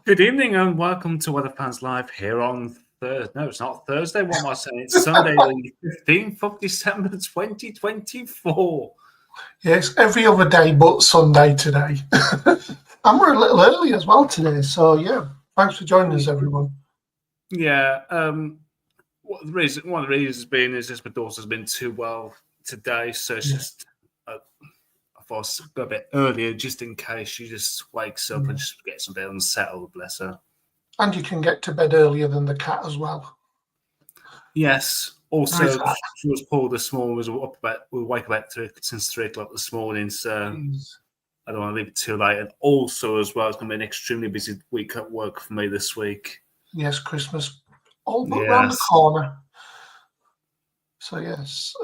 Good evening and welcome to Weather Fans Live here on Thursday. No, it's not Thursday. What am I saying? It's Sunday, the 15th of December, 2024. Yes, every other day but Sunday today. And we're a little early as well today. So, yeah, thanks for joining us, everyone. Yeah. One of the reasons being is just my daughter's been too well today. So it's just, I thought I'd go a bit earlier just in case she just wakes up and just gets a bit unsettled, bless her. And you can get to bed earlier than the cat as well. Yes. Also, she was poor this morning. We wake up since 3 o'clock this morning. So I don't want to leave it too late. And also, as well, it's going to be an extremely busy week at work for me this week. Yes, Christmas all but around the corner. So, yes.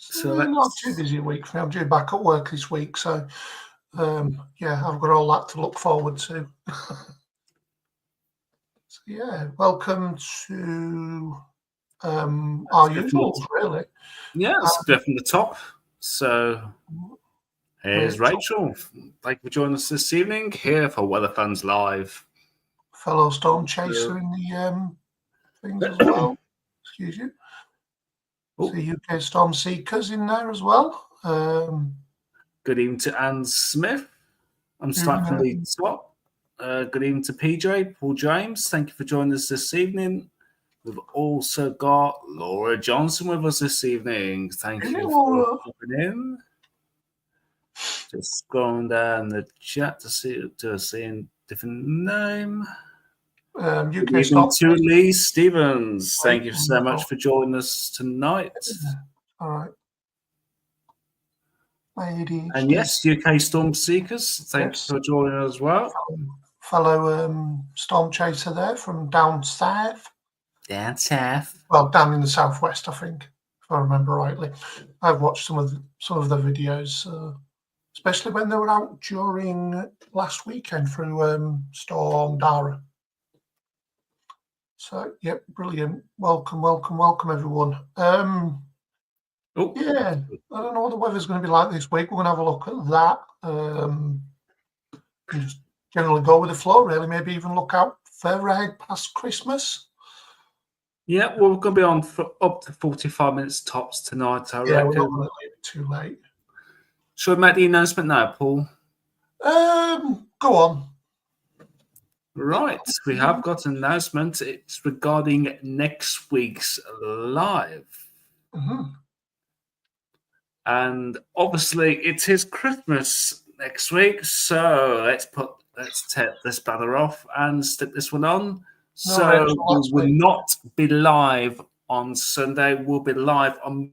So not too busy a week for me. I'm due back at work this week. So, yeah, I've got all that to look forward to. So, yeah, welcome to our usuals, really. Yeah, it's definitely the top. So here's Rachel. Thank you for joining us this evening here for Weather Fans Live. Fellow Storm Chaser in the things as well. Excuse you. The UK Storm Seekers in there as well. Good evening to Anne Smith. I'm Slack from the Swap. Good evening to PJ, Paul James. Thank you for joining us this evening. We've also got Laura Johnson with us this evening. Thank you for popping in. Just scrolling down the chat to see a different name. UK Storm to Lee Stevens. Thank you so much for joining us tonight. All right. Ladies. And yes, UK Storm Seekers. Thanks for joining us as well. Fellow Storm Chaser there from down south. Down south. Well, down in the southwest, I think, if I remember rightly. I've watched some of the videos, especially when they were out during last weekend through Storm Dara. So, yep, brilliant. Welcome, everyone. Yeah, I don't know what the weather's going to be like this week. We're going to have a look at that. Just generally go with the flow, really. Maybe even look out further ahead past Christmas. Yeah, well, we're going to be on for up to 45 minutes tops tonight, I reckon. We're not going to leave it too late. Should we make the announcement now, Paul? Go on. Right, we have got an announcement. It's regarding next week's live. Mm-hmm. And obviously, it is Christmas next week, so let's take this banner off and stick this one on. So we will not be live on Sunday. We'll be live on.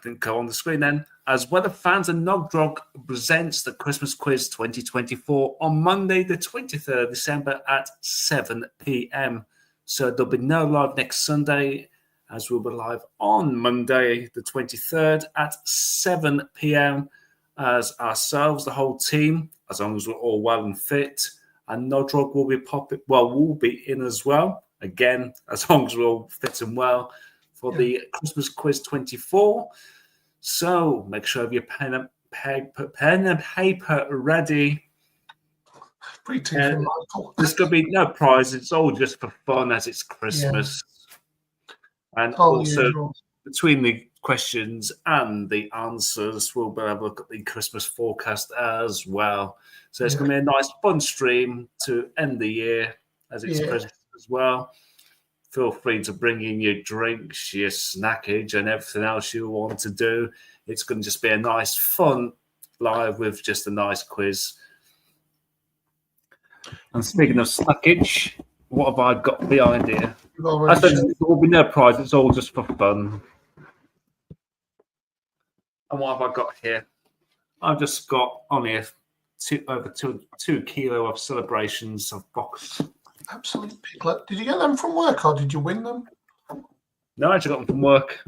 Didn't go on the screen then. As Weather Fans and Nogdrog presents the Christmas Quiz 2024 on Monday, the 23rd of December at 7 p.m. So there'll be no live next Sunday, as we'll be live on Monday, the 23rd at 7 p.m. as ourselves, the whole team, as long as we're all well and fit. And Nodrog will be will be in as well. Again, as long as we're all fit and well for the Christmas Quiz 24. So make sure you have your pen and paper ready. There's going to be no prize. It's all just for fun as it's Christmas. Yeah. And also between the questions and the answers, we'll have a look at the Christmas forecast as well. So it's going to be a nice fun stream to end the year as it's Christmas as well. Feel free to bring in your drinks, your snackage, and everything else you want to do. It's going to just be a nice, fun live with just a nice quiz. And speaking of snackage, what have I got behind here? I said there will be no prize. It's all just for fun. And what have I got here? I've just got on here over 2 kilo of Celebrations of box. Absolute piglet. Did you get them from work or did you win them? No, I actually got them from work.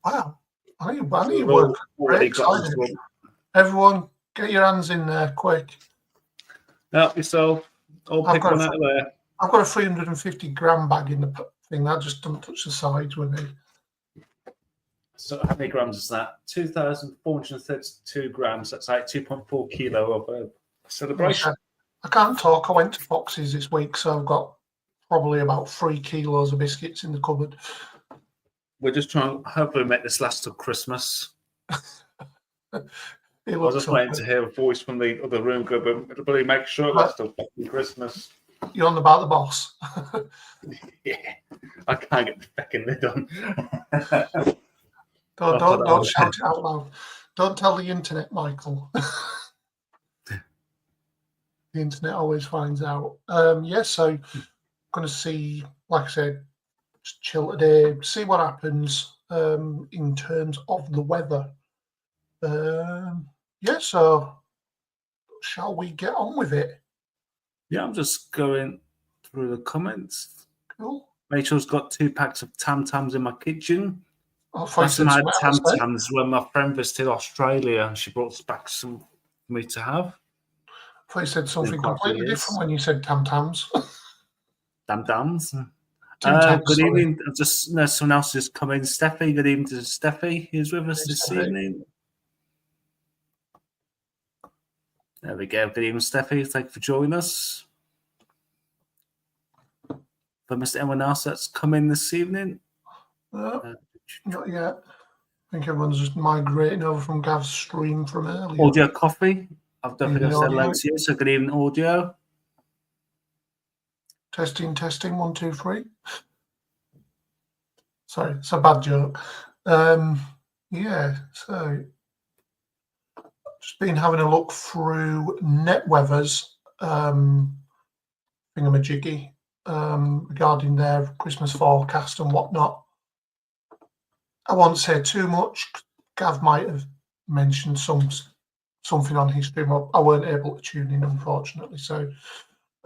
Wow. I need work. Everyone, get your hands in there quick. Help yourself. I'll pick one out of there. I've got a 350 gram bag in the thing. That just don't touch the sides with me. So how many grams is that? 2,432 grams. That's like 2.4 kilo of celebration. I can't talk. I went to Fox's this week, so I've got probably about 3 kilos of biscuits in the cupboard. We're just trying to hopefully make this last till Christmas. I was just waiting to hear a voice from the other room go, but it'll probably make sure it lasts till Christmas. You're on about the boss. Yeah, I can't get the fucking lid on. Don't shout it out loud. Don't tell the internet, Michael. The internet always finds out. So going to see, like I said, just chill today, see what happens in terms of the weather. So shall we get on with it? Yeah, I'm just going through the comments. Cool. Rachel's got 2 packs of Tam Tams in my kitchen. I had Tam Tams when my friend visited Australia, and she brought back some for me to have. I thought you said something completely different when you said Tam Tams. Tam Tams. Good evening. Someone else just come in. Steffi. Good evening to Steffi, who's with us this evening. There we go. Good evening, Steffi. Thank you for joining us. For Mr. Anyone else that's come in this evening? Not yet. I think everyone's just migrating over from Gav's stream from earlier. Audio Coffee. I've definitely said hello to you. So good evening, Audio. Testing. 1, 2, 3. Sorry, it's a bad joke. So just been having a look through NetWeather's thingamajiggy regarding their Christmas forecast and whatnot. I won't say too much. Gav might have mentioned something on his stream. I weren't able to tune in, unfortunately. So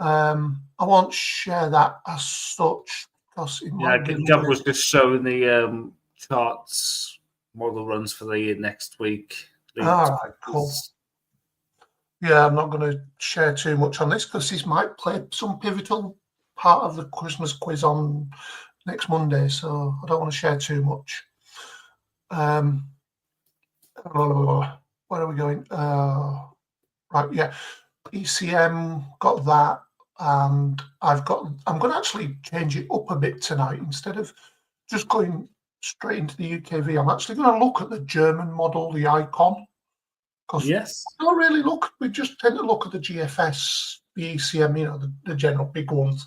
I won't share that as such. Gav was just showing the charts model runs for the next week. All right, cool. Yeah, I'm not going to share too much on this because this might play some pivotal part of the Christmas quiz on next Monday, so I don't want to share too much. Where are we going? ECM got that, and I'm going to actually change it up a bit tonight. Instead of just going straight into the UKV, I'm actually going to look at the German model, the Icon. Yes. I don't really look. We just tend to look at the GFS, the ECM, the general big ones.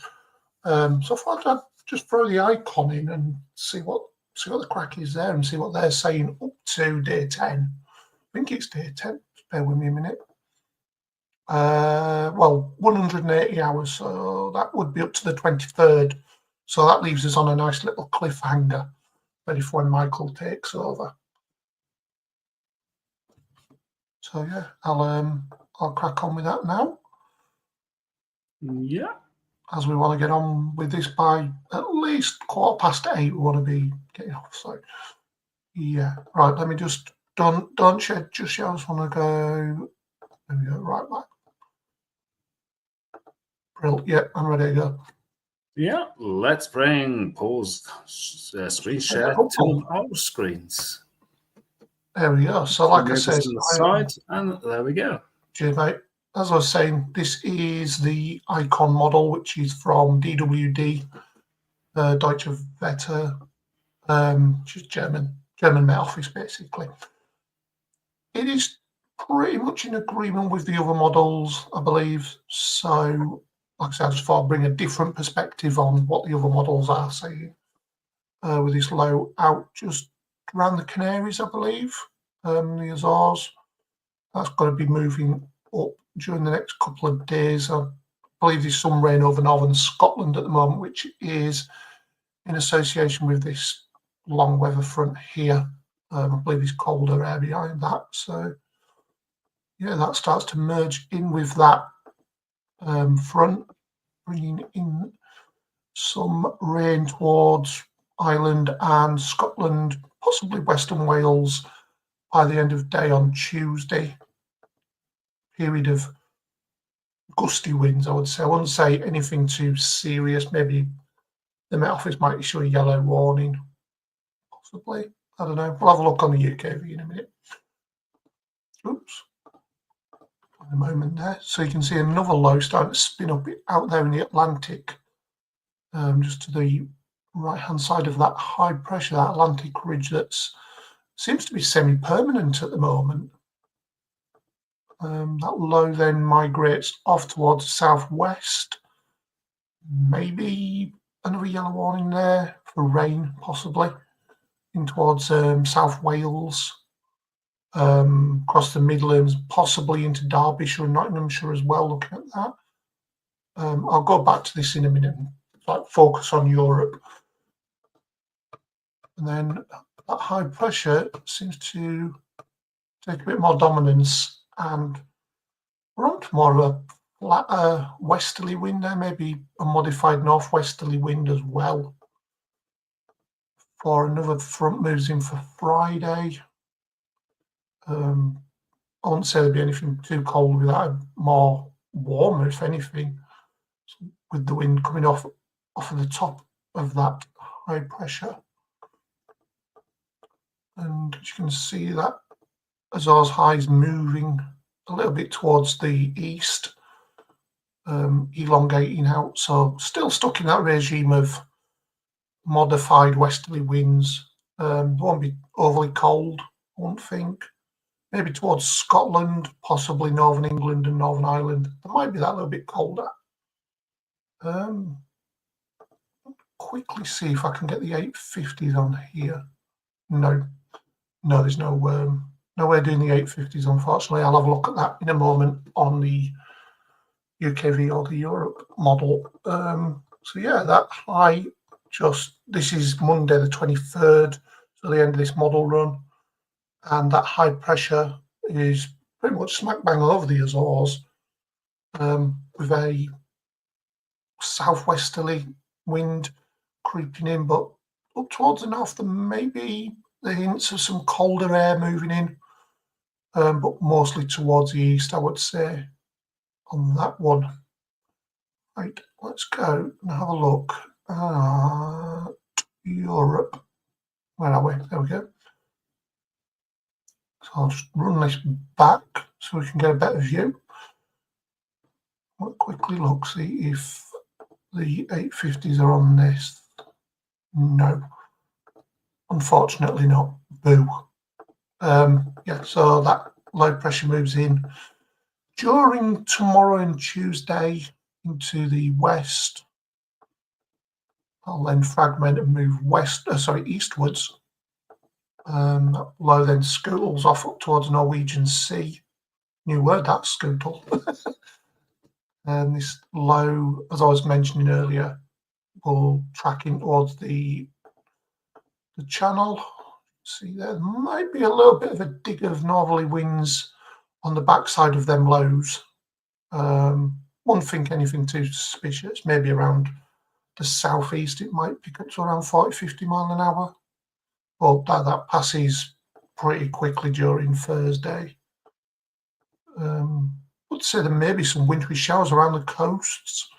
So I thought I'd just throw the Icon in and see what the crack is there and see what they're saying up to day 10. I think it's day 10. Bear with me a minute. 180 hours, so that would be up to the 23rd. So that leaves us on a nice little cliffhanger, ready for when Michael takes over. So yeah, I'll crack on with that now. Yeah. As we want to get on with this by at least 8:15, we want to be getting off. So yeah, right. Let me just don't shed just yet. I just want to go. There we go. Right back. Brilliant. Yeah, I'm ready to go. Yeah, let's bring Paul's screen share to our screens. There we go. So, like I said, and there we go. Cheers, mate. As I was saying, this is the Icon model, which is from DWD, Deutsche Wetter, which is German Met Office, basically. It is pretty much in agreement with the other models, I believe. So, like I said, I just thought I'd bring a different perspective on what the other models are saying. With this low out just around the Canaries, I believe, the Azores. That's going to be moving up during the next couple of days. I believe there's some rain over northern Scotland at the moment, which is in association with this long weather front here. I believe there's colder air behind that. So, yeah, that starts to merge in with that front, bringing in some rain towards Ireland and Scotland, possibly Western Wales by the end of the day on Tuesday. Period of gusty winds, I would say. I wouldn't say anything too serious. Maybe the Met Office might issue a yellow warning, possibly. I don't know. We'll have a look on the UKV in a minute. Oops. at the moment there. So you can see another low starting to spin up out there in the Atlantic, just to the right-hand side of that high pressure, that Atlantic ridge that seems to be semi-permanent at the moment. That low then migrates off towards the southwest. Maybe another yellow warning there for rain, possibly, in towards South Wales, across the Midlands, possibly into Derbyshire and Nottinghamshire as well, looking at that. I'll go back to this in a minute and focus on Europe. And then that high pressure seems to take a bit more dominance, and we're on to more of a flat westerly wind there, maybe a modified northwesterly wind as well. For another front moves in for Friday. I won't say there'll be anything too cold with that, more warmer, if anything, with the wind coming off of the top of that high pressure. And as you can see, that Azores high is moving a little bit towards the east, elongating out. So still stuck in that regime of modified westerly winds. Won't be overly cold, I won't think. Maybe towards Scotland, possibly Northern England and Northern Ireland. There might be that little bit colder. Quickly see if I can get the 850s on here. No, there's no way doing the 850s, unfortunately. I'll have a look at that in a moment on the UKV or the Europe model. So yeah, that high, this is Monday the 23rd, so the end of this model run. And that high pressure is pretty much smack bang over the Azores, with a southwesterly wind creeping in, but up towards the north there may be the hints of some colder air moving in, but mostly towards the east, I would say, on that one. Right, let's go and have a look at Europe. Where are we? There we go. So I'll just run this back so we can get a better view. I'll quickly look, see if the 850s are on this. No, unfortunately not. Boo. Yeah, so that low pressure moves in during tomorrow and Tuesday into the west. I'll then fragment and move eastwards. Low then scootles off up towards Norwegian Sea. New word, that, scootle. And this low, as I was mentioning earlier, will track in towards the channel. See, there might be a little bit of a dig of northerly winds on the backside of them lows. Won't think anything too suspicious. Maybe around the southeast it might pick up to around 40-50 miles an hour. But that passes pretty quickly during Thursday. I'd say there may be some wintry showers around the coasts,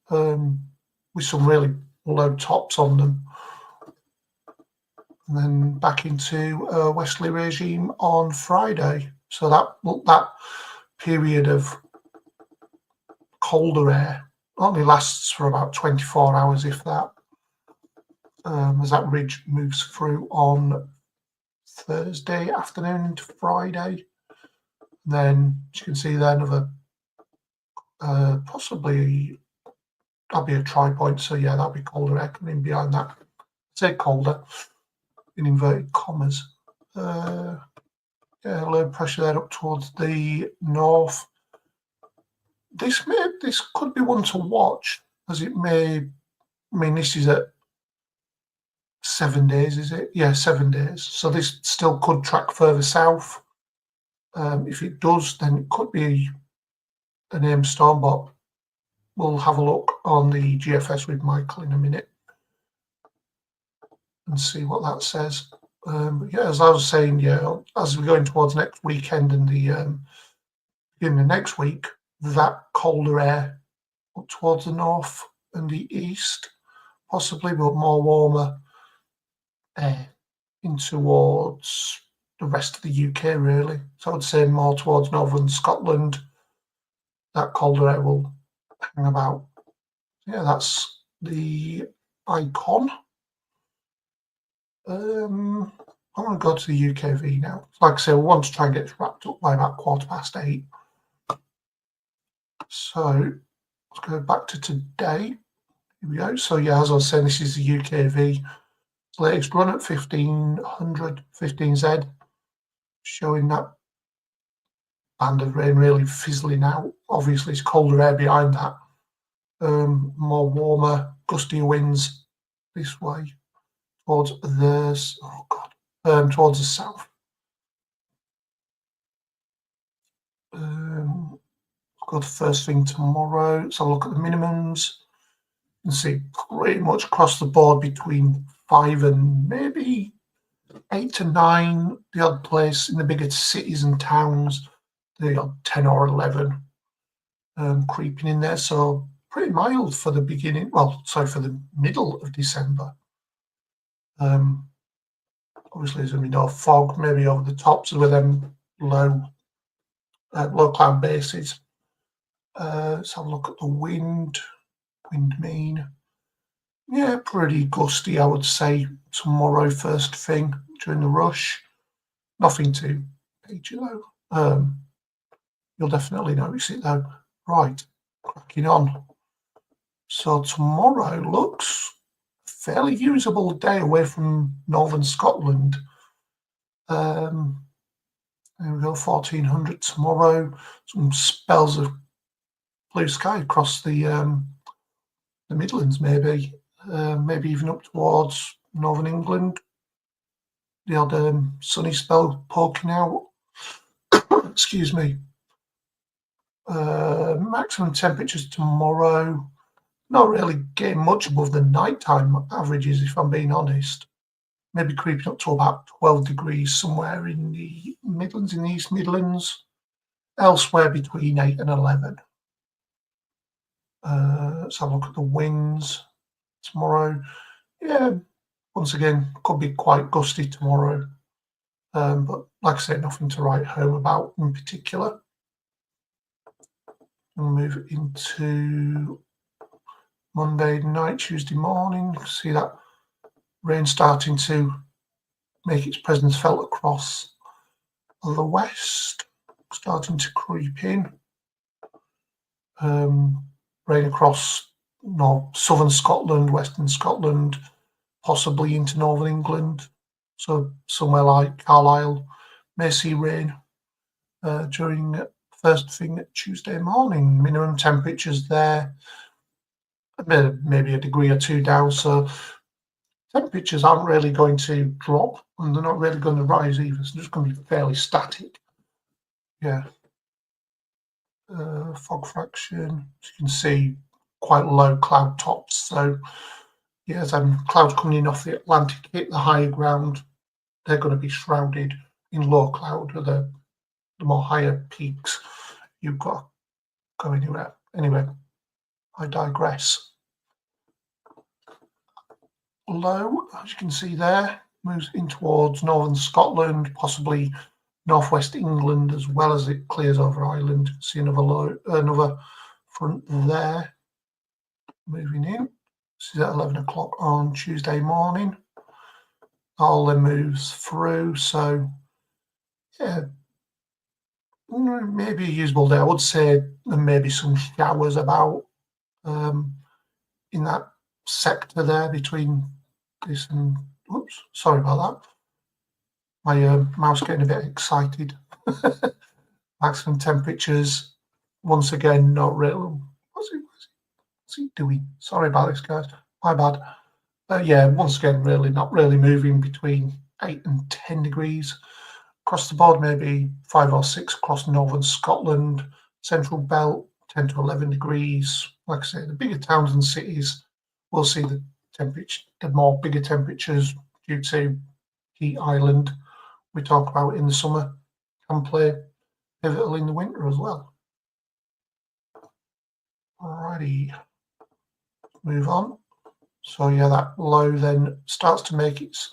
with some really low tops on them. And then back into a westerly regime on Friday. So that period of colder air only lasts for about 24 hours, if that, as that ridge moves through on Thursday afternoon into Friday. Then, as you can see there, another possibly that'll be a tri-point. So yeah, that'll be colder air coming in behind that. I say colder in inverted commas. Yeah, low pressure there up towards the north. This could be one to watch, as it may. I mean, this is at 7 days, is it? Yeah, 7 days. So this still could track further south. If it does, then it could be a named storm, but we'll have a look on the GFS with Michael in a minute and see what that says. But yeah, as I was saying, yeah, as we're going towards next weekend and the beginning of next week, that colder air up towards the north and the east, possibly, but more warmer air in towards the rest of the UK, really. So I would say more towards northern Scotland, that colder air will hang about. Yeah, that's the Icon. I'm going to go to the UKV now. Like I say, we want to try and get it wrapped up by about 8:15. So let's go back to today. Here we go. So yeah, as I was saying, this is the UKV latest run at 1500, 15Z, showing that band of rain really fizzling out. Obviously, it's colder air behind that. More warmer, gustier winds this way towards towards the south. Go to first thing tomorrow. Let's have a look at the minimums. You can see pretty much across the board between 5 and maybe 8 to 9. The odd place in the bigger cities and towns, the odd 10 or 11 creeping in there. So pretty mild for the beginning. Well, sorry, for the middle of December. Obviously, there's going to be no fog, maybe over the tops with them low cloud bases. Let's have a look at the wind mean. Yeah, pretty gusty, I would say, tomorrow first thing during the rush. Nothing too major though. You'll definitely notice it though. Right, cracking on. So tomorrow looks a fairly usable day away from northern Scotland. There we go, 1400 tomorrow. Some spells of blue sky across the Midlands, maybe even up towards northern England. The odd sunny spell poking out. Excuse me. Maximum temperatures tomorrow, not really getting much above the nighttime averages, if I'm being honest. Maybe creeping up to about 12 degrees somewhere in the Midlands, in the East Midlands. Elsewhere between 8 and 11. Let's have a look at the winds tomorrow. Yeah, once again, could be quite gusty tomorrow. But like I say, nothing to write home about in particular. We'll move into Monday night, Tuesday morning. See that rain starting to make its presence felt across the west, starting to creep in. Rain across southern Scotland, western Scotland, possibly into northern England. So somewhere like Carlisle may see rain during first thing Tuesday morning. Minimum temperatures there, maybe a degree or two down. So temperatures aren't really going to drop, and they're not really going to rise either. So they're just going to be fairly static. Yeah. Fog fraction, as you can see, quite low cloud tops. So yeah, as clouds coming in off the Atlantic hit the higher ground, they're going to be shrouded in low cloud at the more higher peaks. You've got to go anywhere. Anyway, I digress. Low, as you can see there, moves in towards northern Scotland, possibly northwest England, as well as it clears over Ireland. See another front there moving in. This is at 11 o'clock on Tuesday morning. All then moves through. So yeah, maybe a usable day. I would say there may be some showers about in that sector there between this and oops, sorry about that. My mouse getting a bit excited. Maximum temperatures, once again, not real. What's he doing? Sorry about this, guys. My bad. Yeah, once again, really not really moving between 8 and 10 degrees. Across the board, maybe 5 or 6 across northern Scotland, central belt, 10 to 11 degrees. Like I say, the bigger towns and cities will see the more bigger temperatures due to heat island we talk about in the summer can play pivotal in the winter as well. Alrighty, move on. So yeah, that low then starts to make its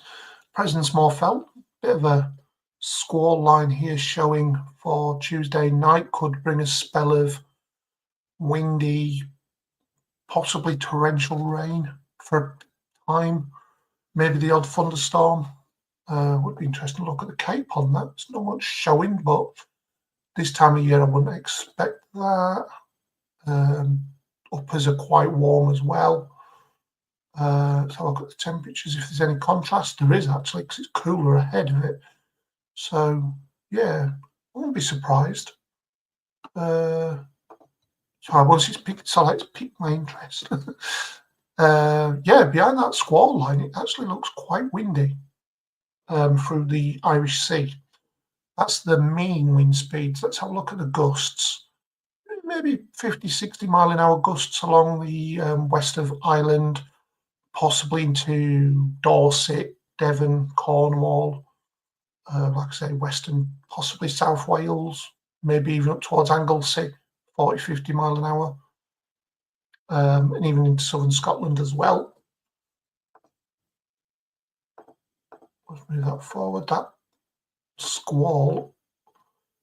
presence more felt. Bit of a squall line here showing for Tuesday night, could bring a spell of windy, possibly torrential rain for a time, maybe the odd thunderstorm. Would be interesting to look at the Cape on that. There's not much showing, but this time of year I wouldn't expect that. Uppers are quite warm as well. So look at the temperatures. If there's any contrast, there is actually, because it's cooler ahead of it. So yeah, I wouldn't be surprised. So once it's picked, so it's piqued my interest. Yeah, behind that squall line, it actually looks quite windy through the Irish Sea. That's the mean wind speeds. Let's have a look at the gusts. Maybe 50, 60 mile an hour gusts along the west of Ireland, possibly into Dorset, Devon, Cornwall, like I say, western, possibly South Wales, maybe even up towards Anglesey, 40, 50 mile an hour, and even into southern Scotland as well. Let's move that forward. That squall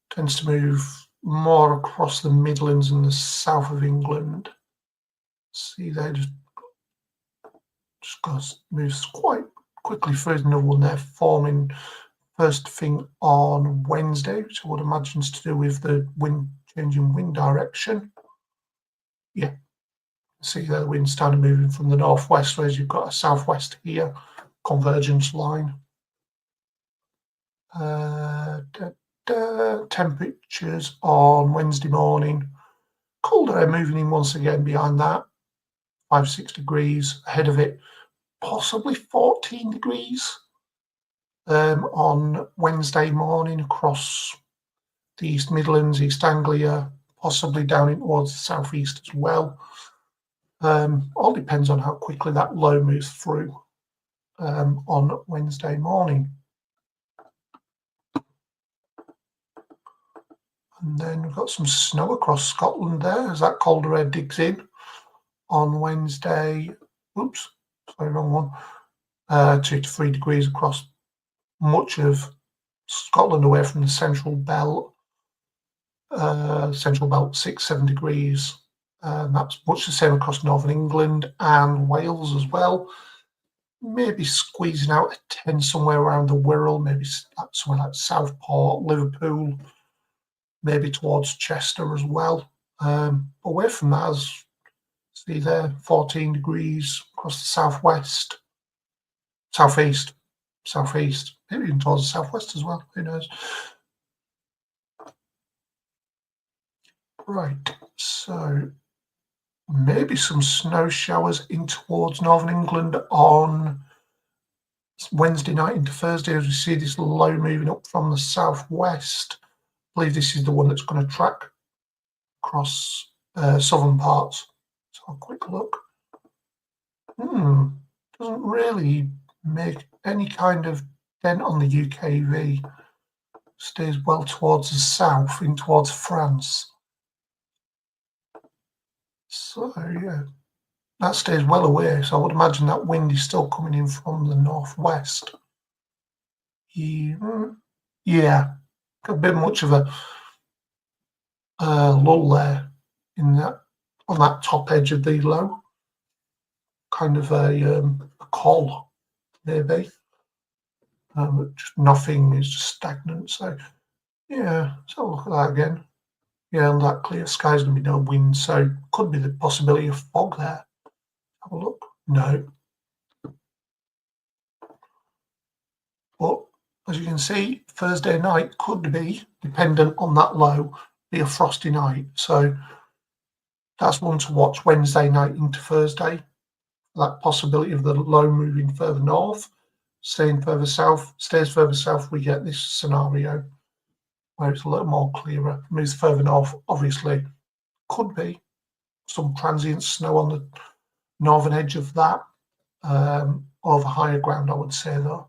tends to move more across the Midlands and the south of England. See there, just moves quite quickly through. Another one there forming first thing on Wednesday, which I would imagine is to do with the changing wind direction. Yeah, see there, the wind's starting moving from the northwest, whereas you've got a southwest here, convergence line. Temperatures on Wednesday morning, colder air moving in once again behind that, 5-6 degrees ahead of it, possibly 14 degrees on Wednesday morning across the East Midlands, East Anglia, possibly down in towards the southeast as well. All depends on how quickly that low moves through on Wednesday morning. And then we've got some snow across Scotland there as that colder air digs in on Wednesday. Oops, sorry, wrong one. 2 to 3 degrees across much of Scotland away from the Central Belt. Central Belt 6-7 degrees. That's much the same across Northern England and Wales as well. Maybe squeezing out a 10 somewhere around the Wirral, maybe somewhere like Southport, Liverpool, maybe towards Chester as well. Away from that, as see there, 14 degrees across the southwest, southeast, maybe even towards the southwest as well. Who knows? Right, so maybe some snow showers in towards Northern England on Wednesday night into Thursday as we see this low moving up from the southwest. I believe this is the one that's going to track across southern parts. So a quick look. Doesn't really make any kind of dent on the UKV. Stays well towards the south, in towards France. So yeah, that stays well away. So I would imagine that wind is still coming in from the northwest. Yeah, a bit much of a lull there in that on that top edge of the low. Kind of a call, maybe. Just nothing is just stagnant. So yeah, so look at that again. Yeah, and that clear sky is going to be no wind, so could be the possibility of fog there. Have a look. No. But as you can see, Thursday night could be, dependent on that low, be a frosty night. So that's one to watch Wednesday night into Thursday. That possibility of the low moving further north, staying further south, stays further south, we get this scenario where it's a little more clearer. Moves further north, obviously, could be some transient snow on the northern edge of that, over higher ground, I would say, though.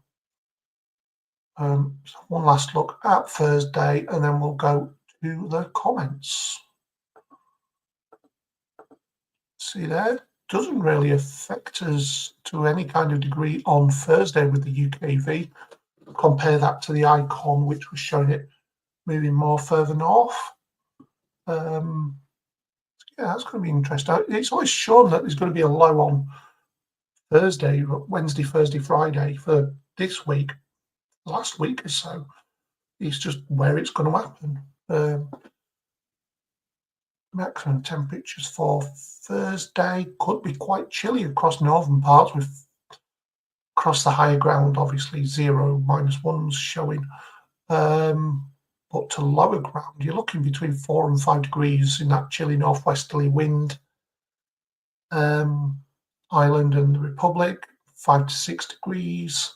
So one last look at Thursday, and then we'll go to the comments. See there? Doesn't really affect us to any kind of degree on Thursday with the UKV. Compare that to the icon, which was showing it moving more further north. Yeah, Yeah, that's going to be interesting. It's always shown that there's going to be a low on Thursday, Wednesday, Thursday, Friday for this week. Last week or so, it's just where it's going to happen. Maximum temperatures for Thursday could be quite chilly across northern parts, with across the higher ground, obviously 0, -1s showing. But to lower ground, you're looking between 4 and 5 degrees in that chilly northwesterly wind. Ireland and the Republic, 5 to 6 degrees.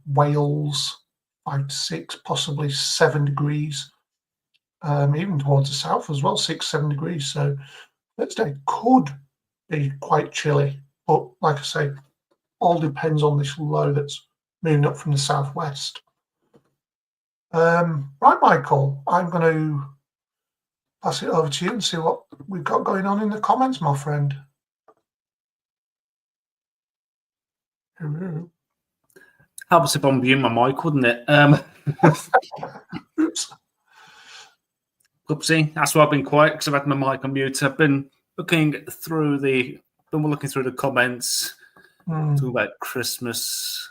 Wales, 5 to 6, possibly 7 degrees. Even towards the south as well, 6, 7 degrees. So Thursday could be quite chilly. But like I say, all depends on this low that's moving up from the southwest. Right, Michael, I'm going to pass it over to you and see what we've got going on in the comments, my friend. Helps if I'm viewing my mic, wouldn't it? Oops. Oopsie, that's why I've been quiet, because I've had my mic on mute. I've been looking through the comments, talking about Christmas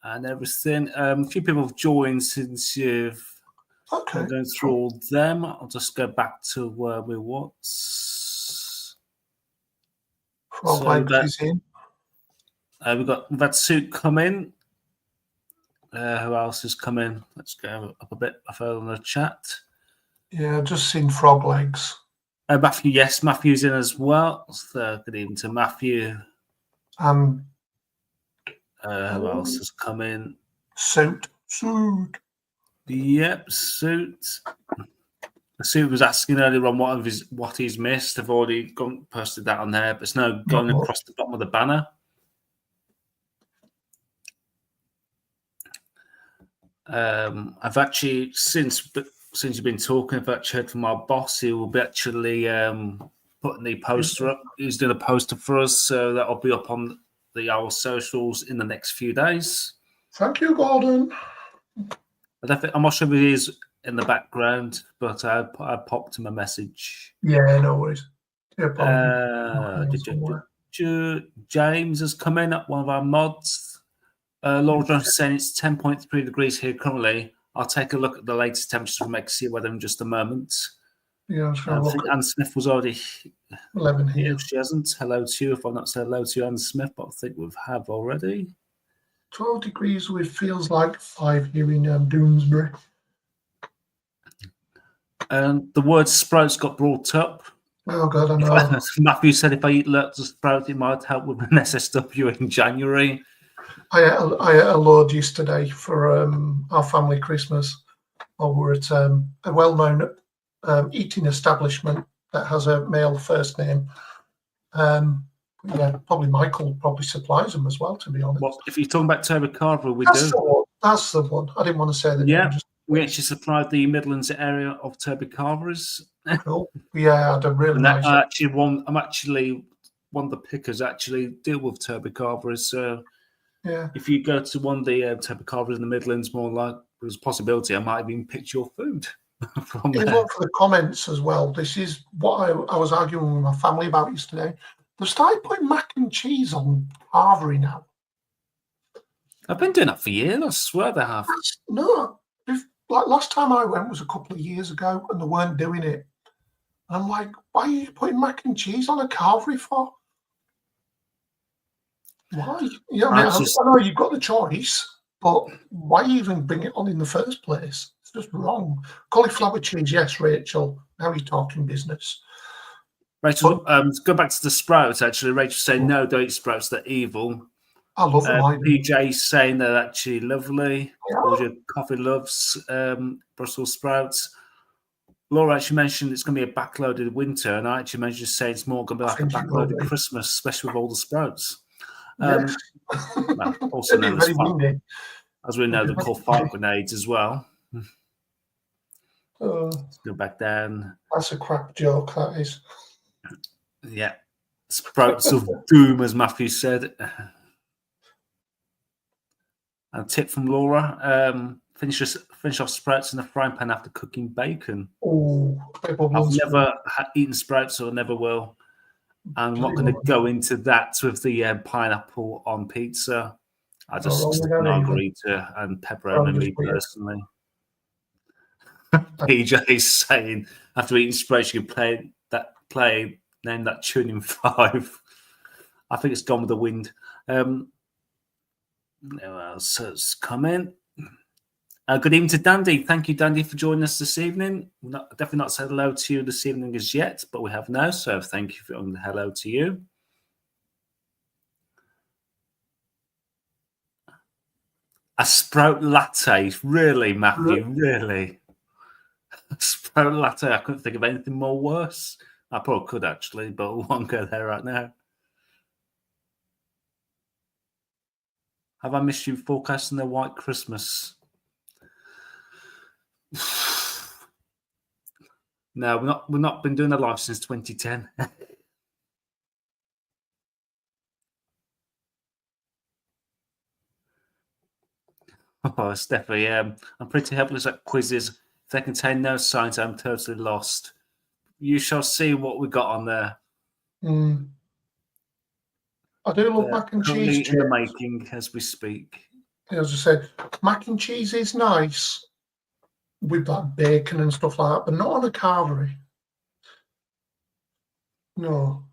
and everything. A few people have joined since you've been going through all them. I'll just go back to where we was. We've had Suit come in. Who else is coming? Let's go up a bit further in the chat. Yeah, I've just seen Frog Legs. Matthew, yes, Matthew's in as well. So good evening to Matthew. Who else has come in? Suit. Yep, Suit. Suit was asking earlier on what he's missed. I've already posted that on there, but it's now going across the bottom of the banner. I've actually since you've been talking, I've actually heard from our boss. He will be actually putting the poster up. He's doing a poster for us, so that'll be up on our socials in the next few days. Thank you, Gordon. I'm not sure if he is in the background, but I popped him a message. Yeah, no worries. James has come in at one of our mods. Laura Jones is saying it's 10.3 degrees here currently. I'll take a look at the latest temperatures from XC weather in just a moment. Yeah, I think Anne Smith was already 11 here. She hasn't. Hello to you. If I've not said hello to you, Anne Smith, but I think we have already. 12 degrees, which feels like 5 here in Doonesbury. And the word sprouts got brought up. Oh, God, I know. Matthew said if I eat lots of sprouts, it might help with an SSW in January. I ate a load yesterday for our family Christmas. We're at a well-known eating establishment that has a male first name. Yeah, probably Michael supplies them as well, to be honest. Well, if you're talking about Toby Carver, we That's do. The one. That's the one. I didn't want to say the name. We actually supplied the Midlands area of Toby Carver's. Cool. Yeah, I had a really nice. I'm actually one of the pickers actually deal with Toby Carver's. So yeah, if you go to one of the Toby Carver's in the Midlands, more like there's a possibility I might even pick your food from there. Even for the comments as well. This is what I was arguing with my family about yesterday. They've started putting mac and cheese on Carvery now. I've been doing that for years. I swear they have. No, like last time I went was a couple of years ago, and they weren't doing it. And I'm like, why are you putting mac and cheese on a Carvery for? Why? You know, I know you've got the choice, but why even bring it on in the first place? It's just wrong. Cauliflower cheese, yes, Rachel. Now you're talking business. Rachel, go back to the sprouts. Actually, Rachel saying no, don't eat sprouts. They're evil. I love them. PJ saying they're actually lovely. All your coffee loves Brussels sprouts. Laura actually mentioned it's going to be a backloaded winter, and I actually mentioned saying it's more going to be like a backloaded Christmas, especially with all the sprouts. Yes. Well, also known as we know, they're called fire grenades as well. Let's go back down. That's a crap joke, that is. Yeah. Sprouts of doom, as Matthew said. A tip from Laura. finish off sprouts in the frying pan after cooking bacon. Oh, I've never eaten sprouts or never will. I'm not going to go into that with the pineapple on pizza. I just stick margarita and pepperoni, me personally. PJ is saying after eating sprouts, you can name that tune in 5. I think it's Gone with the Wind. Who else has come in? Good evening to Dandy. Thank you, Dandy, for joining us this evening. Definitely not said hello to you this evening as yet, but we have now. So thank you for hello to you. A sprout latte, really, Matthew? Really? A sprout latte. I couldn't think of anything more worse. I probably could actually, but we won't go there right now. Have I missed you forecasting the white Christmas? No, we've not been doing a live since 2010. Oh, Steffi, I'm pretty helpless at quizzes. If they contain no signs, I'm totally lost. You shall see what we got on there. I do love mac and cheese. In the making as we speak. As I said, mac and cheese is nice with like bacon and stuff like that, but not on a carvery. No.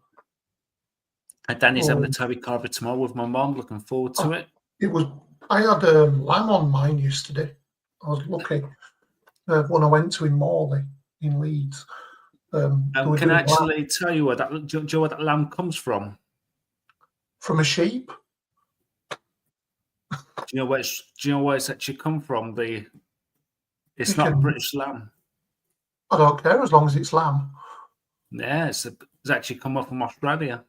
And Danny's having a Toby carver tomorrow with my mom. Looking forward to it. I had lamb on mine yesterday. I was lucky when I went to in Morley in Leeds. Can I actually tell you where that? Do you know where that lamb comes from? From a sheep. Do you know where it's actually come from? It's not a British lamb. I don't care as long as it's lamb. Yeah, it's actually come up from Australia.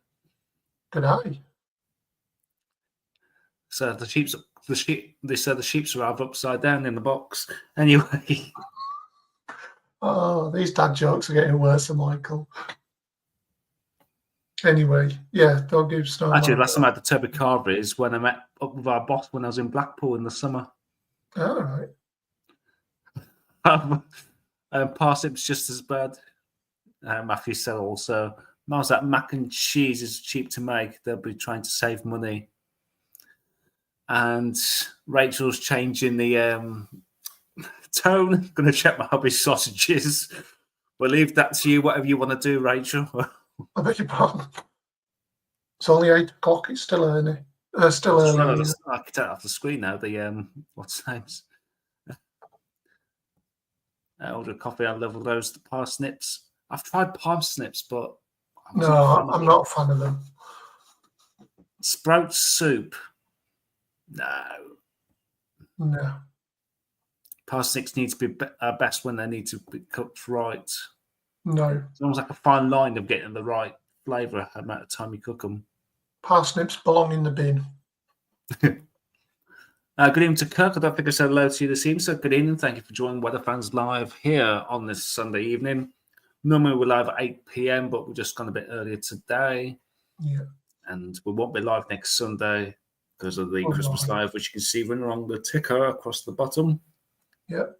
Good eye. So the sheep. They said the sheep's are upside down in the box. Anyway. Oh, these dad jokes are getting worse than Michael. Anyway, yeah, don't give snow. Actually, last time I had the Toby carver is when I met up with our boss when I was in Blackpool in the summer. All right. Parsnips just as bad. Matthew said also. Miles, that mac and cheese is cheap to make. They'll be trying to save money. And Rachel's changing the tone. Going to check my hubby sausages. We'll leave that to you, whatever you want to do, Rachel. I beg your pardon. It's only 8 o'clock. It's still early. Still early. I can tell off the screen now. The what's the names? Order coffee. I love those. The parsnips. I've tried parsnips, but I'm not a fan of them. Sprout soup. No. Parsnips need to be best when they need to be cooked right. No. It's almost like a fine line of getting the right flavour amount of time you cook them. Parsnips belong in the bin. Good evening to Kirk. I don't think I said hello to you this evening, so good evening. Thank you for joining Weather Fans Live here on this Sunday evening. Normally we're live at 8 p.m, but we've just gone a bit earlier today. Yeah. And we won't be live next Sunday because of the Christmas Live, which you can see running along the ticker across the bottom. Yep.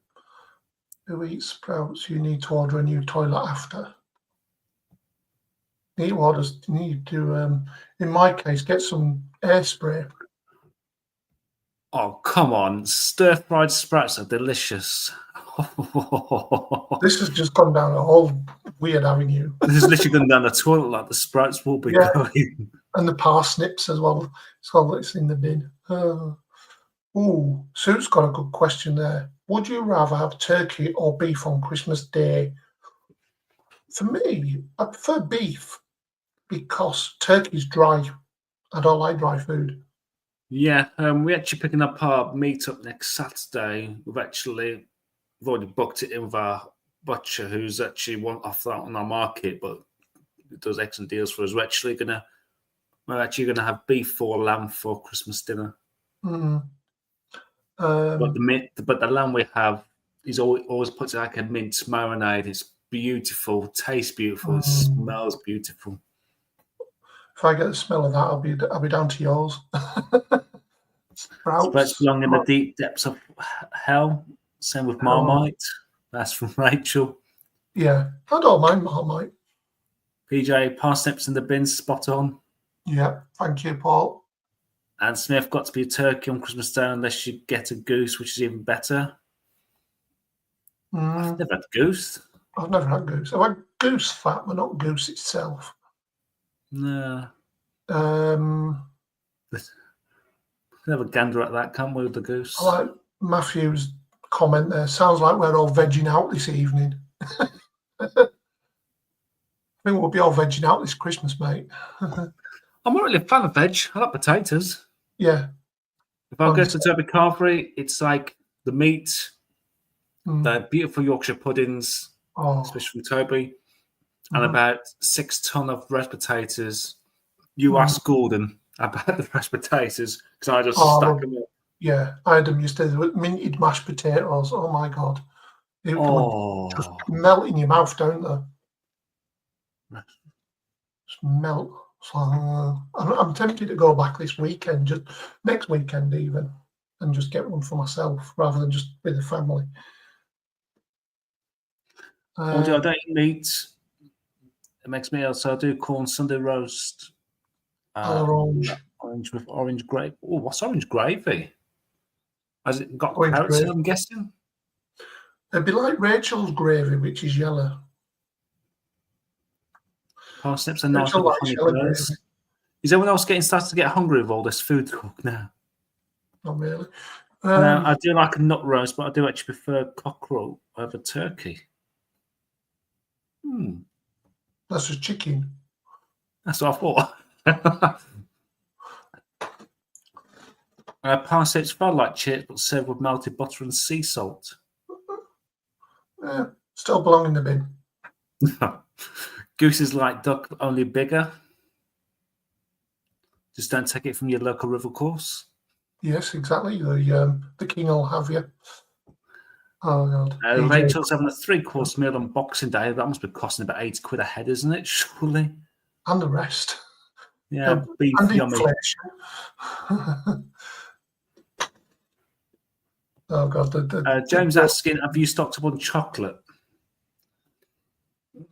Who eats sprouts? You need to order a new toilet after. Need to, in my case, get some air spray. Oh, come on. Stir-fried sprouts are delicious. This has just gone down a whole weird avenue. This is literally going down the toilet like the sprouts will be going. And the parsnips as well. It's in the bin. Sue's got a good question there. Would you rather have turkey or beef on Christmas Day? For me, I prefer beef because turkey's dry. I don't like dry food. Yeah, we're actually picking up our meat up next Saturday. We've already booked it in with our butcher, who's actually one off that on our market, but it does excellent deals for us. We're actually gonna have beef or lamb for Christmas dinner. Mm. But the lamb we have, he's always puts it like a mint marinade. It's beautiful, tastes beautiful, it smells beautiful. If I get the smell of that, I'll be down to yours. Sprouts belong in the deep depths of hell. Same with Marmite. That's from Rachel. Yeah, I don't mind Marmite. PJ, parsnips in the bin, spot on. Yeah, thank you, Paul. And Smith, got to be a turkey on Christmas Day unless you get a goose, which is even better. I've never had goose. I've never had goose. I've had goose fat, but not goose itself. No. Let's have a gander at that, can't we, with the goose? I like Matthew's comment there. Sounds like we're all vegging out this evening. I think we'll be all vegging out this Christmas, mate. I'm not really a fan of veg. I like potatoes. Yeah. If I go to Derby Carvery, it's like the meat, the beautiful Yorkshire puddings, especially from Toby, and about 6 ton of rushed potatoes. You ask Gordon about the mashed potatoes because I just stack them up. Yeah, I had them yesterday with minted mashed potatoes. Oh my God. It just melt in your mouth, don't they? Just melt. So, I'm tempted to go back this weekend, just next weekend even, and just get one for myself rather than just with the family. I don't eat meat. It makes me ill, so I do corn Sunday roast. Orange with orange gravy. Oh, what's orange gravy? Has it got carrots in it, I'm guessing? It'd be like Rachel's gravy, which is yellow. Parsnips are nice with honey birds. Is everyone else starting to get hungry with all this food talk now? Not really. No, I do like a nut roast, but I do actually prefer cockerel over turkey. That's just chicken. That's what I thought. Parsnips felt like chips, but served with melted butter and sea salt. Still belong in the bin. Goose is like duck, only bigger. Just don't take it from your local river course. Yes, exactly. The king will have you. Oh God. Rachel's having a 3-course meal on Boxing Day. That must be costing about £80 a head, isn't it? Surely. And the rest. Yeah, beef yummy. Oh God. James asking, have you stocked up on chocolate?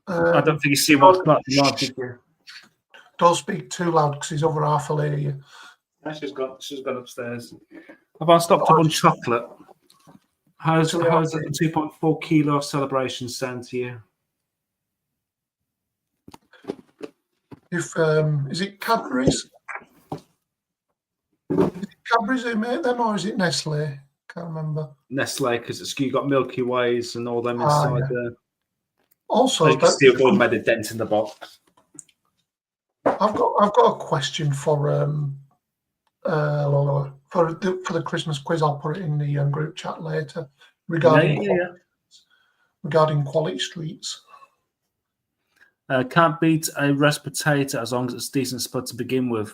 I don't think you see what's about the live, did you? Don't speak too loud because he's over half a layer. She's gone upstairs. Have I stocked up on chocolate? How's the 2.4 kilo celebration sound to you? Is it Cadbury's? Is it Cadbury's who made them, or is it Nestle? Can't remember. Nestle, because you got Milky Ways and all them inside there. Also, you can still go and made a dent in the box. I've got a question for Lola for the Christmas quiz. I'll put it in the group chat later regarding quality streets. Can't beat a roast potato as long as it's decent spud to begin with.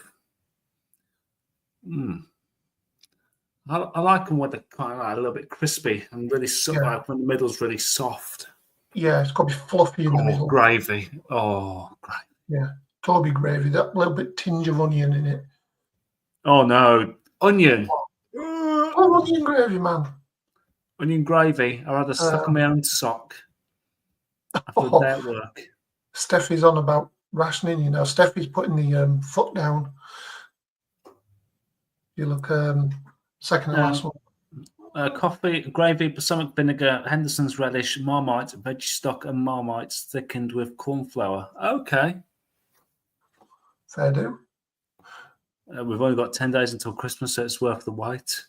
I like them when they're kind of a little bit crispy and really like when the middle's really soft. Yeah, it's got to be fluffy in the middle. Gravy. Oh, great. Yeah, Toby gravy. That little bit tinge of onion in it. Oh no, onion. Onion gravy, man. Onion gravy. I'd rather suck on my own sock. After that work. Steffi's on about rationing. Steffi's putting the foot down. You look second to last one. Coffee, gravy, balsamic vinegar, Henderson's relish, Marmite, veggie stock, and Marmite thickened with corn flour. Okay. Fair do. We've only got 10 days until Christmas, so it's worth the wait.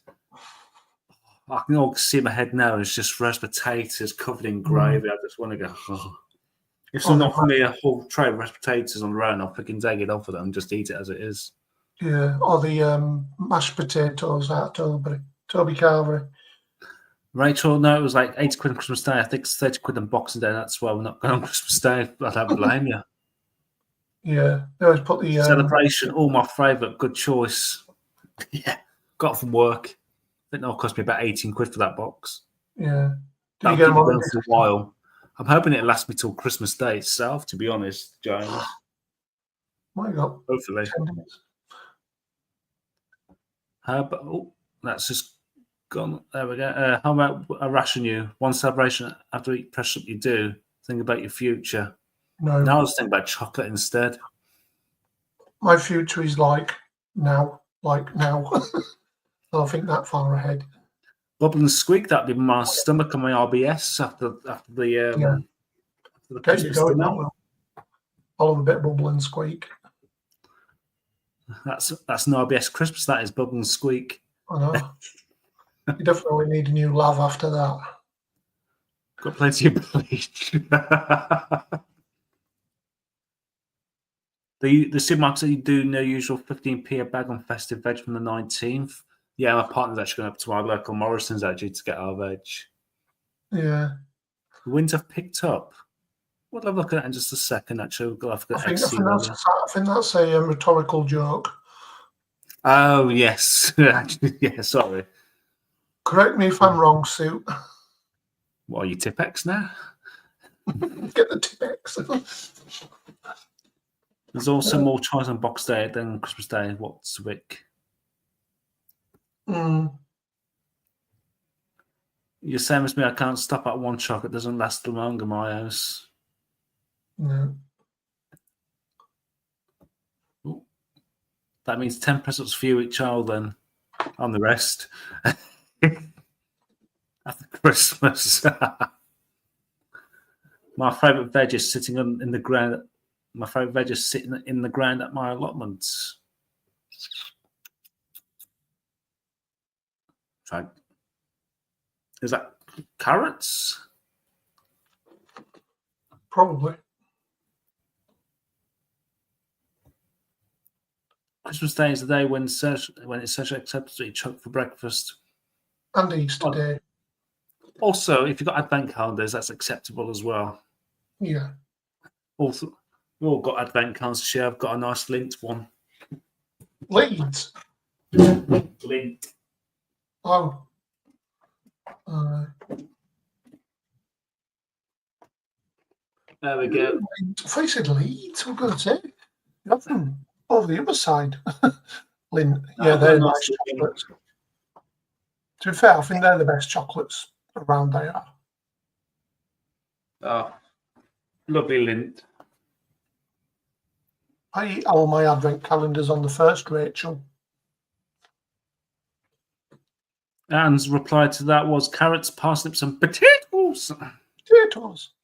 I can all see my head now. It's just roast potatoes covered in gravy. I just want to go, If someone offered me a whole tray of mashed potatoes on their own, I'll pick and take it off of them and just eat it as it is. Yeah, or the mashed potatoes at Toby Carvery. Rachel, no, it was like £80 on Christmas Day. I think it's £30 on Boxing Day. That's why we're not going on Christmas Day. I don't blame you. Yeah, they always put the celebration. All my favourite. Good choice. Yeah, got from work. I think that'll cost me about £18 for that box. Yeah, that'll keep me going for a while. I'm hoping it'll last me till Christmas Day itself. To be honest, James. My God. Hopefully. But that's just Gone. There we go. How about I ration you? One celebration after each press up you do. Think about your future. No. Now I was thinking about chocolate instead. My future is like now. I don't think that far ahead. Bubble and squeak, that'd be my stomach and my RBS after the Christmas dinner. I'll have a bit of bubble and squeak. That's an RBS Christmas, that is, bubble and squeak. I know. You definitely need a new lav after that. Got plenty of bleach. The supermarkets, you do no usual 15p a bag on festive veg from the 19th. Yeah, my partner's actually going up to our local Morrison's actually to get our veg. Yeah. The winds have picked up. We'll have a look at that in just a second, actually. We'll have to I think that's a rhetorical joke. Oh, yes. Yeah, sorry. Correct me if I'm wrong, Sue. What are you, Tipex now? Get the Tipex. There's also more choice on Box Day than Christmas Day. What's Wick? You're same as me. I can't stop at one chocolate. It doesn't last long in my house. No. Ooh. That means 10 presents for you each child then. On the rest. After Christmas. My favourite veg is sitting in the ground. My favourite veg is sitting in the ground at my allotments. Try. Is that carrots? Probably. Christmas Day is the day when it's socially accepted to eat chocolate for breakfast. And Easter Day. Also, if you've got advent calendars, that's acceptable as well. Yeah. Also, we've all got advent calendars to share. I've got a nice Lindt one. Leeds? Lindt. Oh. There we go. If I said Leeds, I'm going to say nothing over the other side. Lindt. Yeah, they're nice chocolates. To be fair, I think they're the best chocolates around there. Oh, lovely Lindt. I eat all my advent calendars on the first, Rachel. Anne's reply to that was carrots, parsnips, and potatoes. Potatoes.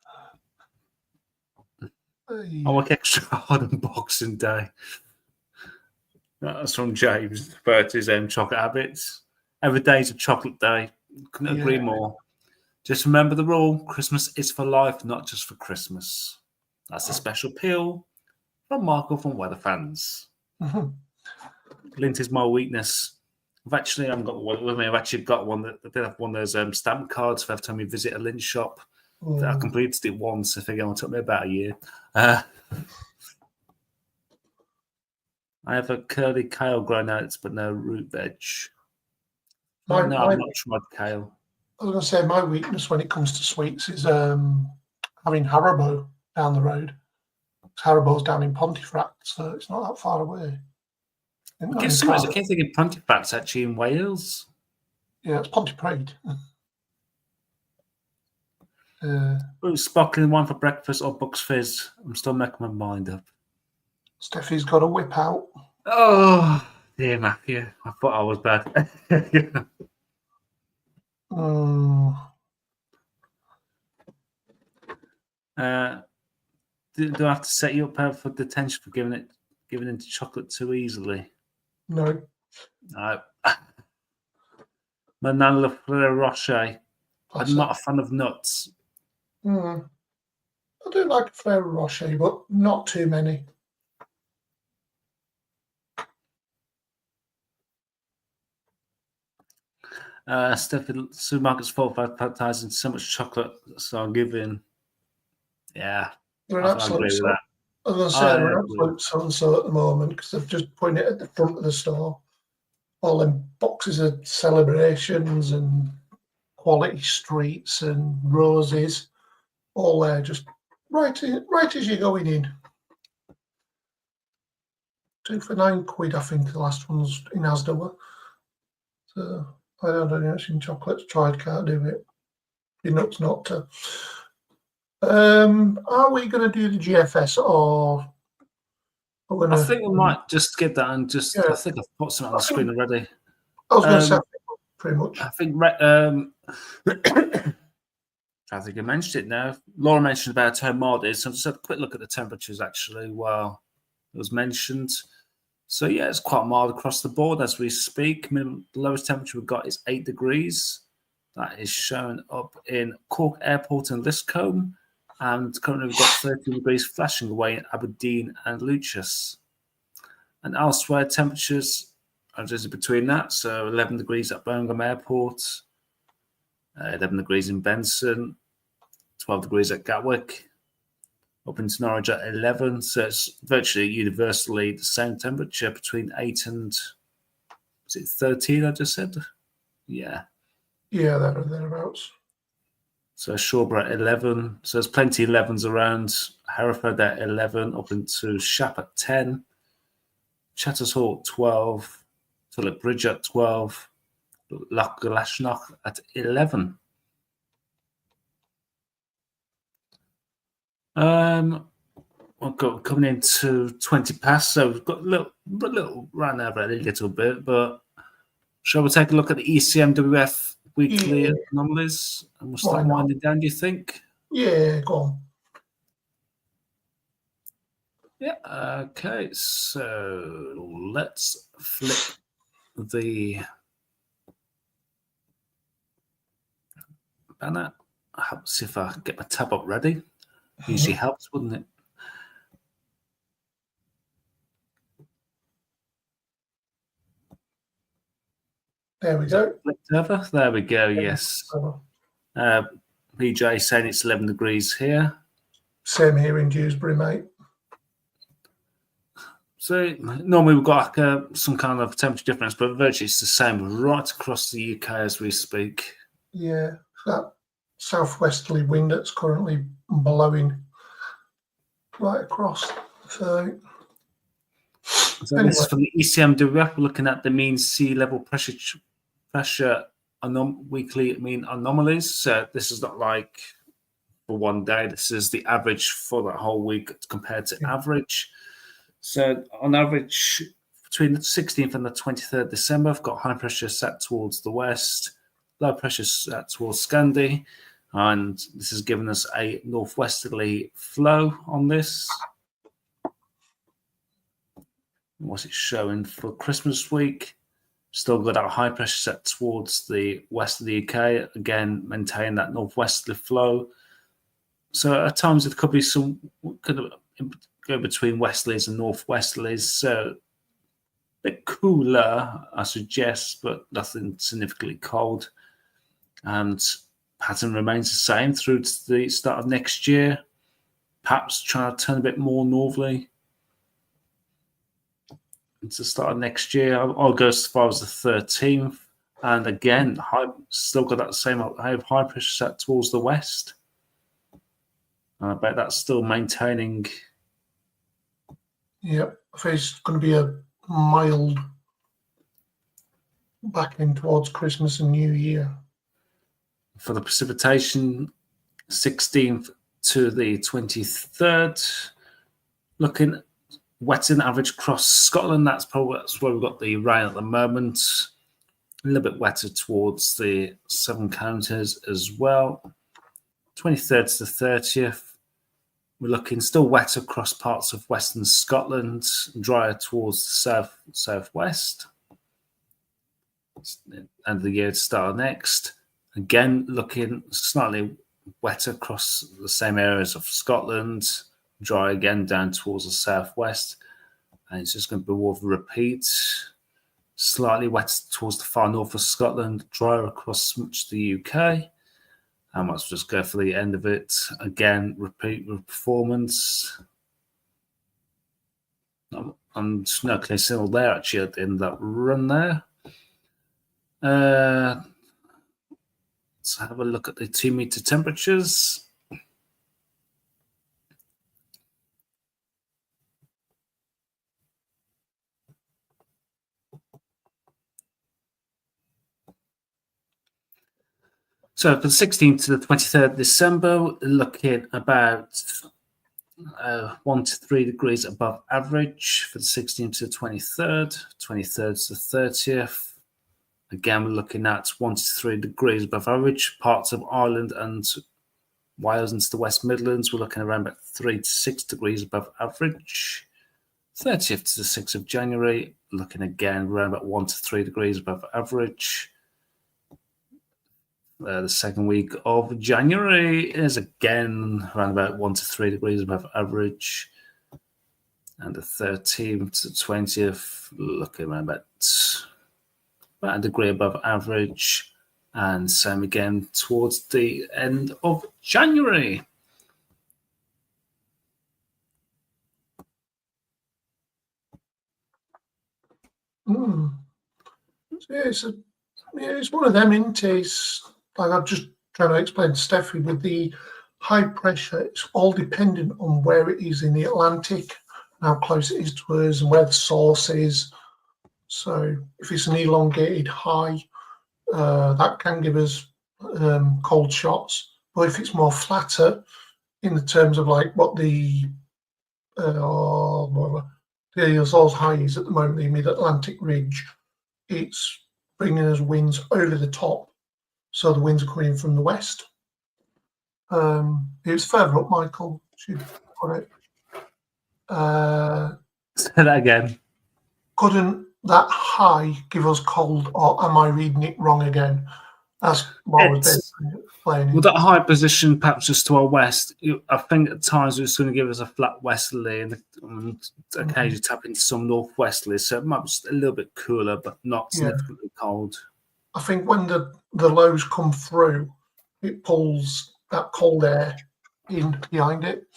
I work extra hard on Boxing Day. That's from James about his chocolate habits. Every day's a chocolate day. Couldn't agree more. Just remember the rule: Christmas is for life, not just for Christmas. That's a special appeal from Michael from Weather Fans. Lindt is my weakness. I haven't got one with me. I've actually got one that they have one of those stamp cards for every time you visit a Lindt shop. I completed it once. I think it took me about a year. I have a curly kale grown out, but no root veg. I'm not tried kale. I was going to say my weakness when it comes to sweets is having Haribo down the road. Haribo's down in Pontefract, so it's not that far away. I keep thinking Pontefract's actually in Wales. Yeah, it's Pontypridd. Sparkling wine for breakfast or Bucks Fizz. I'm still making my mind up. Steffi's got a whip out. Oh, dear Matthew. I thought I was bad. Do I have to set you up for detention for giving into chocolate too easily? No. Manana Ferrero Rocher. I'm not a fan of nuts. I do like a Ferrero Rocher, but not too many. Steffi, supermarkets fault for advertising so much chocolate, so I'm giving. Yeah, they're an absolute so. As I say, they're an absolute so-and-so at the moment because they've just put it at the front of the store. All them boxes of celebrations and quality streets and roses, all there, just right as you're going in. 2 for £9, I think the last one's in Asda. So I don't know, some chocolates tried, can't do it. You're nuts not to. Are we going to do the GFS or I think we might just skip that and just. Yeah. I think I've put something on the screen already. I was going to say pretty much. I think. I think I mentioned it now. Laura mentioned about how mild it is. So just have a quick look at the temperatures actually while it was mentioned. So yeah, it's quite mild across the board as we speak. The lowest temperature we've got is 8 degrees. That is shown up in Cork Airport and Liscombe. And currently we've got 13 degrees flashing away in Aberdeen and Lucius. And elsewhere, temperatures are just between that. So 11 degrees at Birmingham Airport, 11 degrees in Benson, 12 degrees at Gatwick, up into Norwich at 11. So it's virtually universally the same temperature between 8 and, is it 13 I just said? Yeah. Yeah, thereabouts. So Shawborough at 11. So there's plenty of 11s around. Hereford at 11, up into Shap at 10. Chatters Hall at 12. Tulloch Bridge at 12. Loch Glashnoch at 11. We've got coming into 20 past, so we've got a little run over a little bit, but shall we take a look at the ECMWF weekly anomalies and we'll start winding down, do you think? Yeah, go on. Yeah, okay, so let's flip the banner. I'll see if I can get my tab up ready. Usually helps, wouldn't it? There we go. There we go, yes. BJ saying it's 11 degrees here. Same here in Dewsbury, mate. So normally we've got like some kind of temperature difference, but virtually it's the same right across the UK as we speak. Yeah, that southwesterly wind that's currently blowing right across. So anyway. This is from the ECMWF. We're looking at the mean sea level pressure weekly mean anomalies. So this is not like for one day. This is the average for that whole week compared to average. So on average, between the 16th and the 23rd December, I've got high pressure set towards the west, low pressure set towards Scandi, and this has given us a northwesterly flow on this. What's it showing for Christmas week? Still got our high pressure set towards the west of the UK, again, maintain that northwesterly flow. So at times it could be could go between westerlies and northwesterlies. So a bit cooler, I suggest, but nothing significantly cold. And pattern remains the same through to the start of next year. Perhaps trying to turn a bit more northerly. It's the start of next year. I'll go as far as the 13th. And again, still got that same high pressure set towards the west. I bet that's still maintaining. Yep, I think it's going to be a mild back in towards Christmas and New Year. For the precipitation, 16th to the 23rd. Looking wet in average across Scotland. That's where we've got the rain at the moment. A little bit wetter towards the Seven Counties as well. 23rd to the 30th. We're looking still wet across parts of Western Scotland, drier towards the southwest. End of the year to start next. Again, looking slightly wetter across the same areas of Scotland, dry again down towards the southwest. And it's just going to be more of a repeat. Slightly wet towards the far north of Scotland, drier across much of the UK. And let's just go for the end of it. Again, repeat performance. I'm no clear signal there actually at the end of that run there. Let's have a look at the 2 meter temperatures. So for the 16th to the 23rd December, looking about 1 to 3 degrees above average for the 16th to the 23rd, 23rd to the 30th. Again, we're looking at 1 to 3 degrees above average. Parts of Ireland and Wales into the West Midlands, we're looking around about 3 to 6 degrees above average. 30th to the 6th of January, looking again around about 1 to 3 degrees above average. The second week of January is again around about 1 to 3 degrees above average. And the 13th to the 20th, looking around about a degree above average. And same again towards the end of January. So it's one of them, isn't it? It's like I'm just trying to explain to Steffi with the high pressure. It's all dependent on where it is in the Atlantic, how close it is to us, and where the source is. So if it's an elongated high, that can give us cold shots. But if it's more flatter, in the terms of like what the Azores high is at the moment, the mid-Atlantic ridge, it's bringing us winds over the top. So the winds are coming in from the west. It was further up, Michael. Should put it. Say that again. Couldn't that high give us cold, or am I reading it wrong again? That's what I was basically explaining. With that high position, perhaps just to our west, I think at times it's going to give us a flat westerly and occasionally tap into some northwesterly. So it might be just a little bit cooler, but not significantly cold. I think when the lows come through, it pulls that cold air in behind it.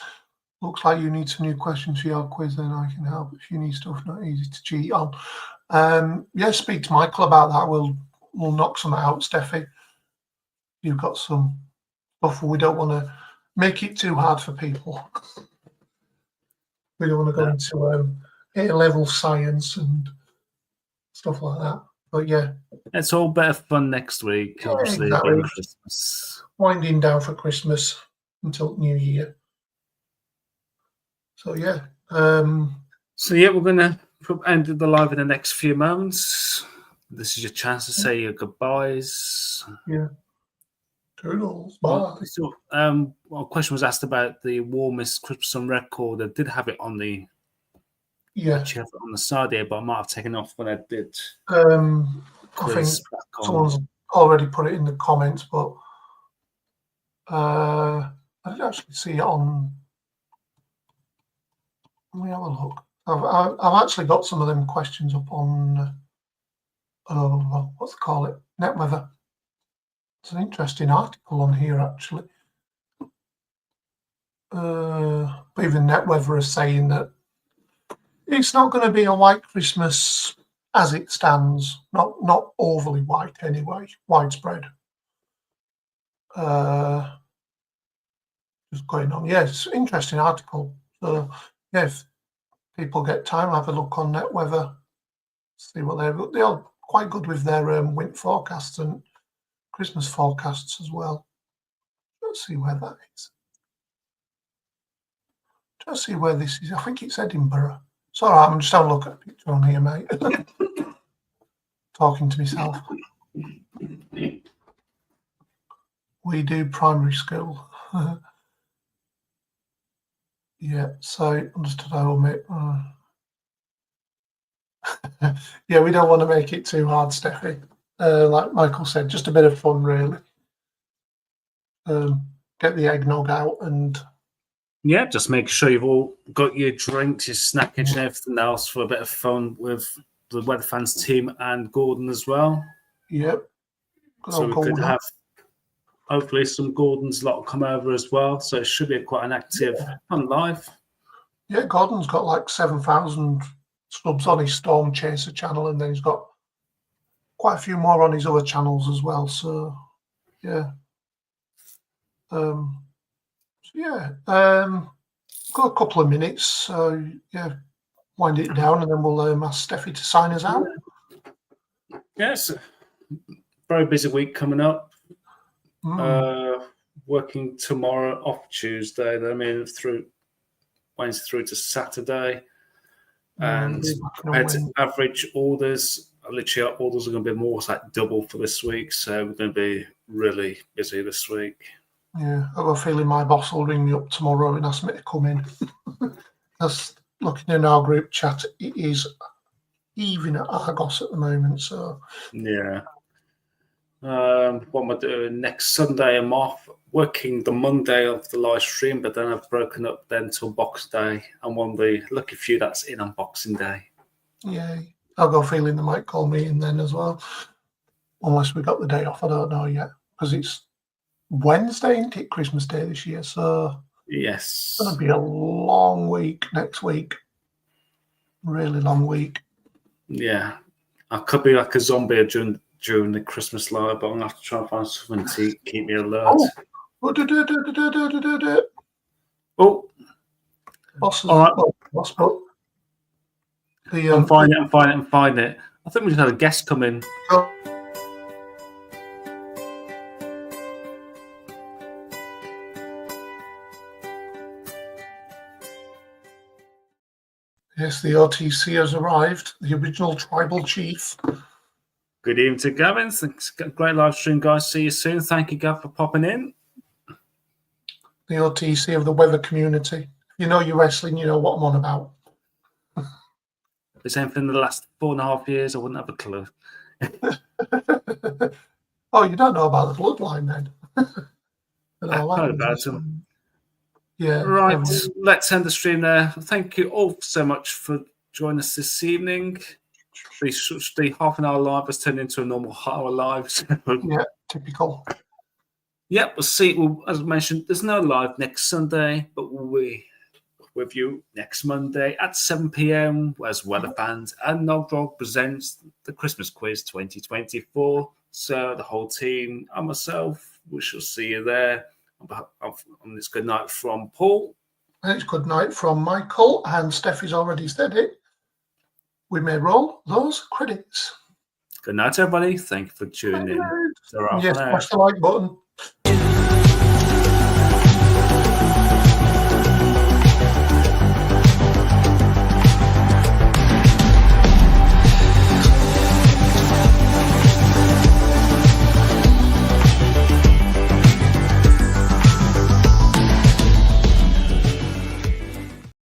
Looks like you need some new questions for your quiz, then I can help if you need stuff not easy to cheat on. Speak to Michael about that. We'll knock some out, Steffi. You've got some stuff. We don't want to make it too hard for people. We don't want to go into A-level science and stuff like that. But it's all better fun next week. Obviously, exactly. Christmas. Winding down for Christmas until New Year. So we're gonna end the live in the next few moments. This is your chance to say your goodbyes. Yeah. Toodles. Bye. So, a question was asked about the warmest Christmas on record. I did have it on the on the side here, but I might have taken off when I did. I think someone's already put it in the comments, but I didn't actually see it on. Let me have a look. I've actually got some of them questions up on what's it call it? NetWeather. It's an interesting article on here actually. But even NetWeather is saying that it's not going to be a white Christmas as it stands. Not overly white anyway. Widespread. Just going on. It's an interesting article. So if people get time, have a look on NetWeather, see what they're quite good with their winter forecasts and Christmas forecasts as well. Let's see where that is. Just see where this is. I think it's Edinburgh. It's all right. I'm just having a look at a picture on here, mate. Talking to myself. We do primary school. So understood. I will make. We don't want to make it too hard, Steffi. Like Michael said, just a bit of fun, really. Get the eggnog out and. Just make sure you've all got your drinks, your snackage, and everything else for a bit of fun with the Weather Fans team and Gordon as well. Yep. So we could have hopefully some Gordon's lot come over as well. So it should be quite an active, fun live. Yeah, Gordon's got like 7,000 subs on his Storm Chaser channel, and then he's got quite a few more on his other channels as well. So, got a couple of minutes. So, wind it down, and then we'll ask Steffi to sign us out. Yes, very busy week coming up. Working tomorrow, off Tuesday. Then through Wednesday through to Saturday. And compared to average orders, literally our orders are going to be more like double for this week. So we're going to be really busy this week. Yeah, I've got a feeling my boss will ring me up tomorrow and ask me to come in. That's looking in our group chat. It is even at Argos at the moment. So yeah. What am I doing next Sunday? I'm off working the Monday of the live stream, but then I've broken up then till Boxing Day. I'm one of the lucky few that's in on Boxing Day. Yeah, I've got a feeling they might call me in then as well, unless we got the day off. I don't know yet because it's Wednesday, isn't it? Christmas Day this year, so yes, it's going to be a long week next week. Really long week. Yeah, I could be like a zombie during the Christmas live, but I'm gonna have to try and find something to keep me alert. Oh, boss, all right. Boss, I'm finding it. I think we just had a guest come in. Oh. Yes, the OTC has arrived. The original tribal chief. Good evening to Gavin. Great live stream, guys. See you soon. Thank you, Gav, for popping in. The OTC of the weather community. If you know your wrestling, you know what I'm on about. If there's anything in the last 4.5 years, I wouldn't have a clue. Oh, you don't know about the bloodline then? I've heard about them. Yeah. Right, let's end the stream there. Thank you all so much for joining us this evening. The half an hour live has turned into a normal hour live. So. Yeah, typical. Yep, we'll see. Well, as I mentioned, there's no live next Sunday, but we'll be with you next Monday at 7 p.m. as Weather Fans and Nogdog presents the Christmas Quiz 2024. So the whole team and myself, we shall see you there. And it's good night from Paul. And it's good night from Michael. And Steffi's already said it. We may roll those credits. Good night, everybody. Thank you for tuning in. Yes, press the like button.